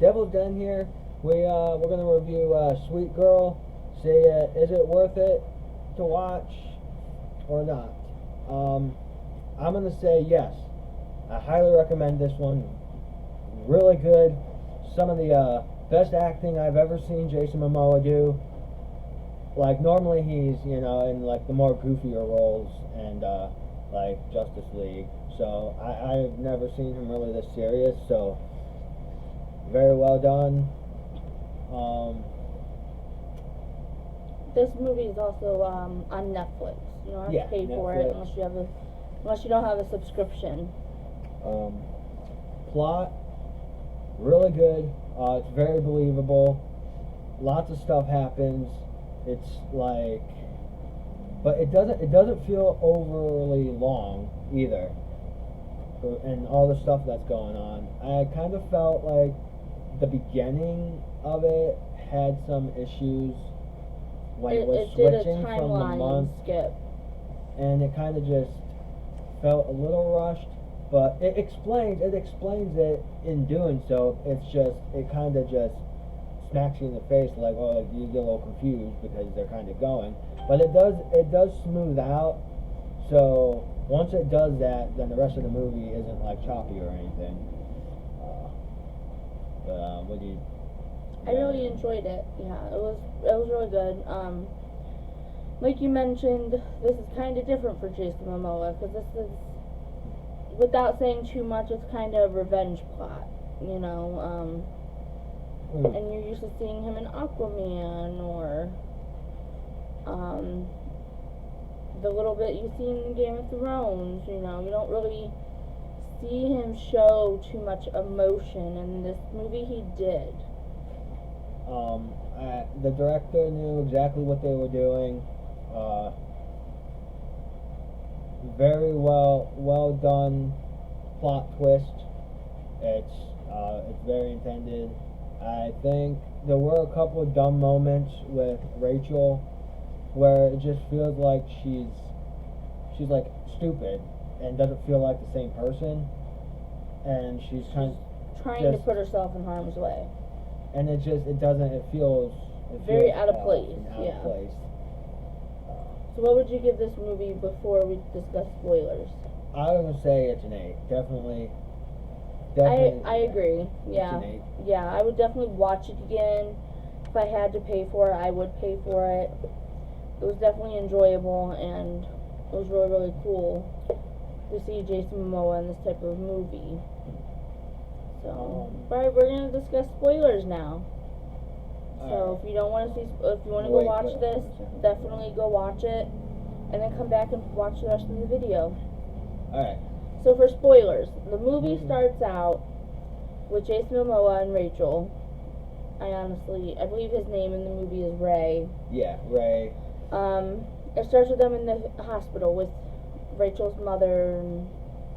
Devil's Den here. We're gonna review Sweet Girl. Say, is it worth it to watch or not? I'm gonna say yes. I highly recommend this one. Really good. Some of the best acting I've ever seen Jason Momoa do. Like normally he's in like the more goofier roles and like Justice League. So I've never seen him really this serious. So very well done. This movie is also on Netflix. You don't have to pay for it unless you don't have a subscription. Plot really good. It's very believable. Lots of stuff happens. It's like, but it doesn't feel overly long either. And all the stuff that's going on, I kind of felt like the beginning of it had some issues when it was switching from the month, skip, and it kind of just felt a little rushed. But it explains it in doing so. It kind of just smacks you in the face like, oh, you get a little confused because they're kind of going. But it does smooth out. So once it does that, then the rest of the movie isn't like choppy or anything. What do you? I really enjoyed it. Yeah, it was really good. Like you mentioned, this is kind of different for Jason Momoa because this is, without saying too much, it's kind of a revenge plot. And you're used to seeing him in Aquaman or the little bit you see in Game of Thrones. You don't really see him show too much emotion. In this movie, he did. The director knew exactly what they were doing. Very well done plot twist. It's very intended. I think there were a couple of dumb moments with Rachel where it just feels like she's like stupid and doesn't feel like the same person, and she's trying to put herself in harm's way. And it feels very out of place. Out of place. So what would you give this movie before we discuss spoilers? I was gonna say it's an 8. Definitely. I agree. Yeah. It's an 8. Yeah, I would definitely watch it again. If I had to pay for it, I would pay for it. It was definitely enjoyable, and it was really, really cool to see Jason Momoa in this type of movie. So, alright, we're gonna discuss spoilers now. So if you want to go watch this, definitely go watch it, and then come back and watch the rest of the video. Alright. So for spoilers, the movie starts out with Jason Momoa and Rachel. I believe his name in the movie is Ray. Yeah, Ray. It starts with them in the hospital with Rachel's mother and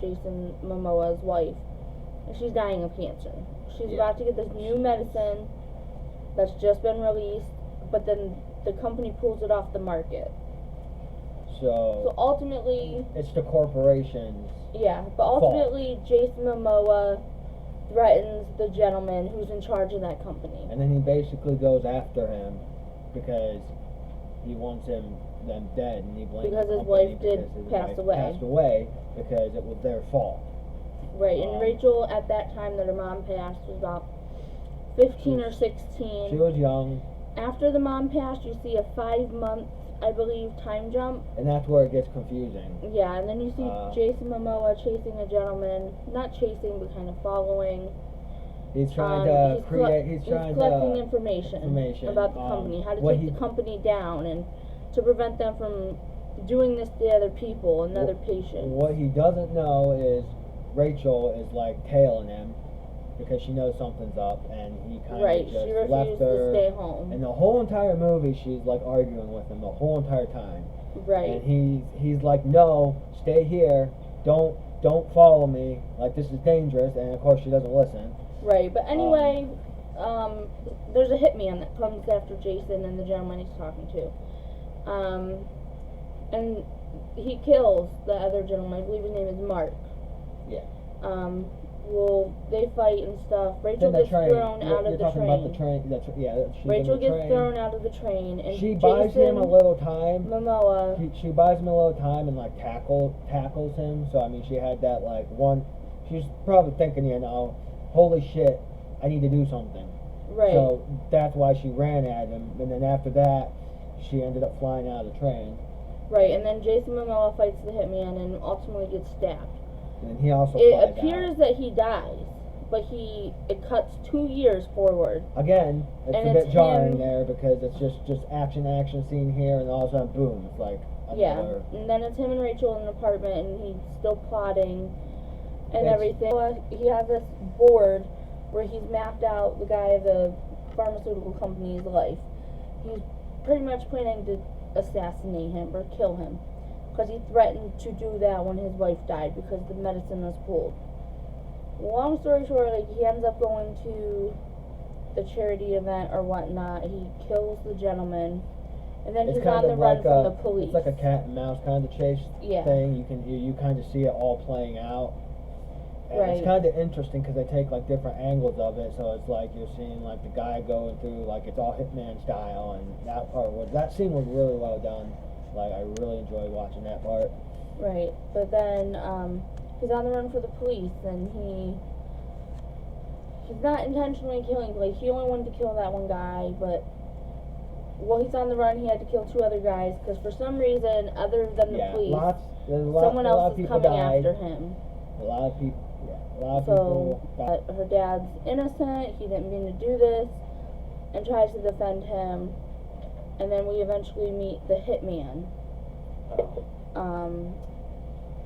Jason Momoa's wife. And she's dying of cancer. She's about to get this new medicine that's just been released, but then the company pulls it off the market. So ultimately, it's the corporations. Yeah, but ultimately, Jason Momoa threatens the gentleman who's in charge of that company. And then he basically goes after him because he wants them dead, and he blames because his wife passed away because it was their fault. Right, and Rachel at that time that her mom passed was about 15 or 16. She was young. After the mom passed, you see a 5-month, I believe, time jump. And that's where it gets confusing. Yeah, and then you see Jason Momoa chasing a gentleman, not chasing, but kind of following. He's trying to he's collecting information about the company, how to take the company down, and to prevent them from doing this to other people and other patients. What he doesn't know is Rachel is like tailing him because she knows something's up, and he kind of just she refused left her to stay home. And the whole entire movie, she's like arguing with him the whole entire time. Right. And he's like, no, stay here, don't follow me, like this is dangerous. And of course she doesn't listen. Right, but anyway, there's a hitman that comes after Jason and the gentleman he's talking to. And he kills the other gentleman. I believe his name is Mark. Yeah. well, they fight and stuff. Rachel Then the gets train. thrown You're, out of you're the talking train. about the train. She's Rachel in the gets train. thrown out of the train, and She Jason buys him a little time. Momoa. She buys him a little time and like tackles him. So I mean, she had that like one. She's probably thinking, holy shit, I need to do something. Right. So that's why she ran at him, and then after that, she ended up flying out of the train. Right, and then Jason Momoa fights the hitman and ultimately gets stabbed. And then he also It flies appears out. that he dies, but it cuts 2 years forward. Again, it's And a bit it's jarring him- there because it's just action scene here, and all of a sudden, boom, it's like Yeah, another. and then it's him and Rachel in an apartment, and he's still plotting and It's- everything. He has this board where he's mapped out the guy of the pharmaceutical company's life. He's pretty much planning to assassinate him or kill him because he threatened to do that when his wife died because the medicine was pulled. Long story short, like, he ends up going to the charity event or whatnot. He kills the gentleman, and then It's he's kind on the of run like from a, the police. It's like a cat and mouse kind of chase Yeah. thing. You kind of see it all playing out. And Right. it's kind of interesting because they take like different angles of it. So it's like you're seeing like the guy going through like it's all Hitman style, and that scene was really well done. Like I really enjoyed watching that part. Right, but then he's on the run for the police, and he's not intentionally killing. Like, he only wanted to kill that one guy, but while he's on the run, he had to kill 2 other guys because for some reason, other than the Yeah, police, a someone lot else of is people coming died. after him. A lot of people. Yeah, a lot of So people. Died. her dad's innocent. He didn't mean to do this, and tries to defend him. And then we eventually meet the hitman.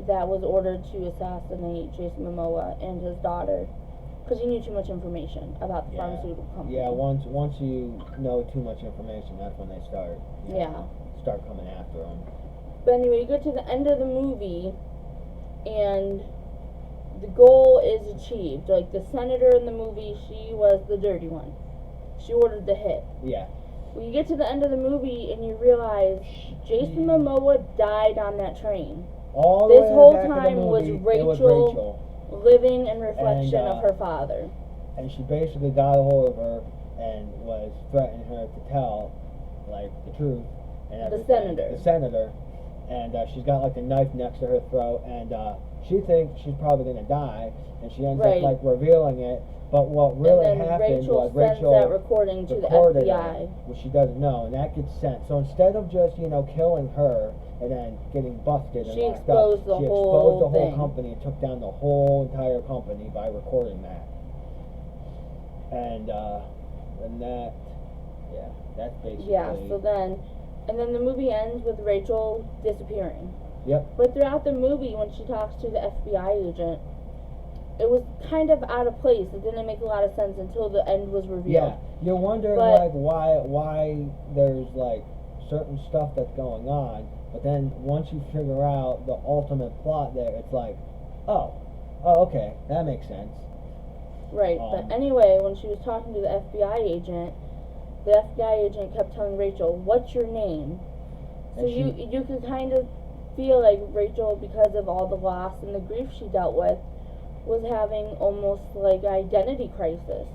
That was ordered to assassinate Jason Momoa and his daughter because he knew too much information about the Yeah. pharmaceutical company. Yeah, once you know too much information, that's when they start coming after them. But anyway, you get to the end of the movie, and the goal is achieved. Like, the senator in the movie, she was the dirty one. She ordered the hit. Yeah. When you get to the end of the movie and you realize Jason Momoa died on that train. All the This way whole back in the time was movie, it was Rachel- Rachel, Living in reflection And, of her father. and she basically got a hold of her and was threatening her to tell, like, the truth and The everything. senator. The senator, and she's got like a knife next to her throat, and she thinks she's probably gonna die, and she ends Right. up like revealing it. But what really and then happened Rachel was sends Rachel that recording to the recorded FBI. her, which she doesn't know, and that gets sent. So instead of just killing her and then getting busted and She locked exposed up, the she whole exposed the whole thing. company and took down the whole entire company by recording that. And that's basically. Yeah, so then the movie ends with Rachel disappearing. Yep. But throughout the movie, when she talks to the FBI agent, it was kind of out of place. It didn't make a lot of sense until the end was revealed. Yeah, you're wondering But- like why there's like certain stuff that's going on, but then once you figure out the ultimate plot there, it's like, oh, okay, that makes sense. Right, but anyway, when she was talking to the FBI agent kept telling Rachel, "What's your name?" So And you could kind of feel like Rachel, because of all the loss and the grief she dealt with, was having almost like identity crisis,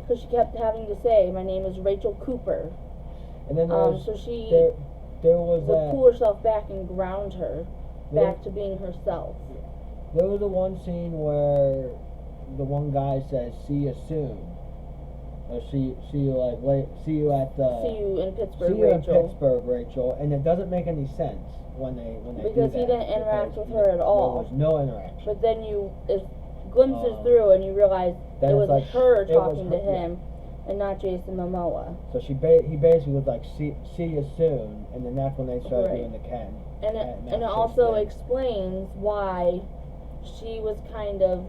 because she kept having to say, "My name is Rachel Cooper." And then So she there was would that pull herself back and ground her there, back to being herself. there was the one scene where the one guy says, "See you soon," or see you at the See you in Pittsburgh, see you in Rachel. Pittsburgh, Rachel, and it doesn't make any sense when they do Because he that, didn't interact because with her at all. There was no interaction. But then it glimpses Uh, through and you realize then it it's was like, her it was talking to her- yeah. him and not Jason Momoa. So he basically was like, see you soon, and then that's when they started Right. doing the Ken. And Cat it mouse also thing. explains why she was kind of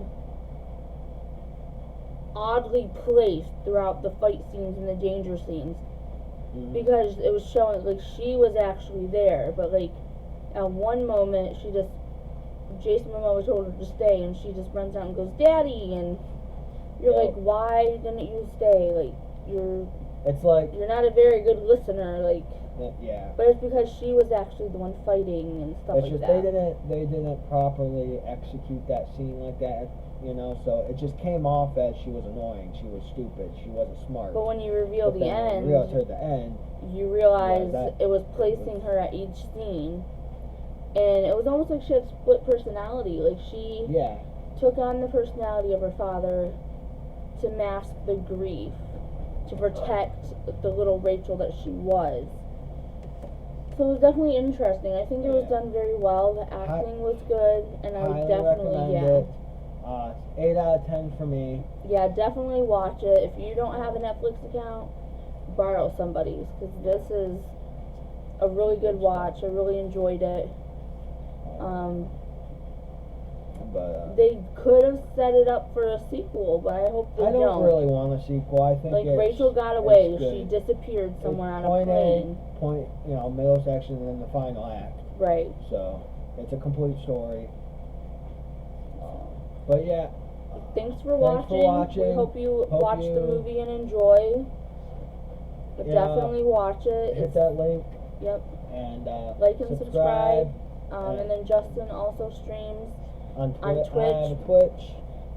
oddly placed throughout the fight scenes and the danger scenes. Mhm. Because it was showing like she was actually there, but like at one moment Jason Momoa told her to stay, and she just runs out and goes, "Daddy," and you're Yep. like, "Why didn't you stay? Like It's like, you're not a very good listener." Like, yeah. but it's because she was actually the one fighting and stuff It's like just that. they didn't properly execute that scene like that you know, so it just came off as she was annoying, she was stupid, she wasn't smart. But when you reveal But the then when end, you realized her at the end, you realize that it was placing her at each scene, and it was almost like she had split personality. Like she yeah, took on the personality of her father to mask the grief, to protect the little Rachel that she was. So it was definitely interesting. I think it was Yeah. done very well. The acting was good, and I would highly definitely, recommend it. 8 out of 10 for me. yeah, definitely watch it. If you don't have a Netflix account, borrow somebody's, because this is a really good watch. I really enjoyed it. But They could have set it up for a sequel, but I hope they I don't really want a sequel. I think Like it's, Rachel got away. it's She good. disappeared somewhere on a Point plane. A, point, middle section, and then the final act. Right. So it's a complete story. But yeah, Thanks for Thanks for watching. We hope you Hope watch the you- movie and enjoy. But Yeah. definitely watch it. hit It's, that link yep. and Like and subscribe. and- And then Justin also streams, on, on I have a Twitch. Twitch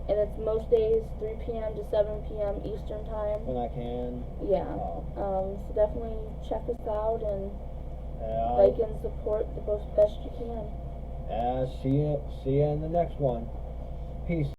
and it's most days 3 p.m. to 7 p.m. Eastern time. when I can. Yeah. So definitely check us out and Uh, like and support the best you can. see you in the next one. Peace.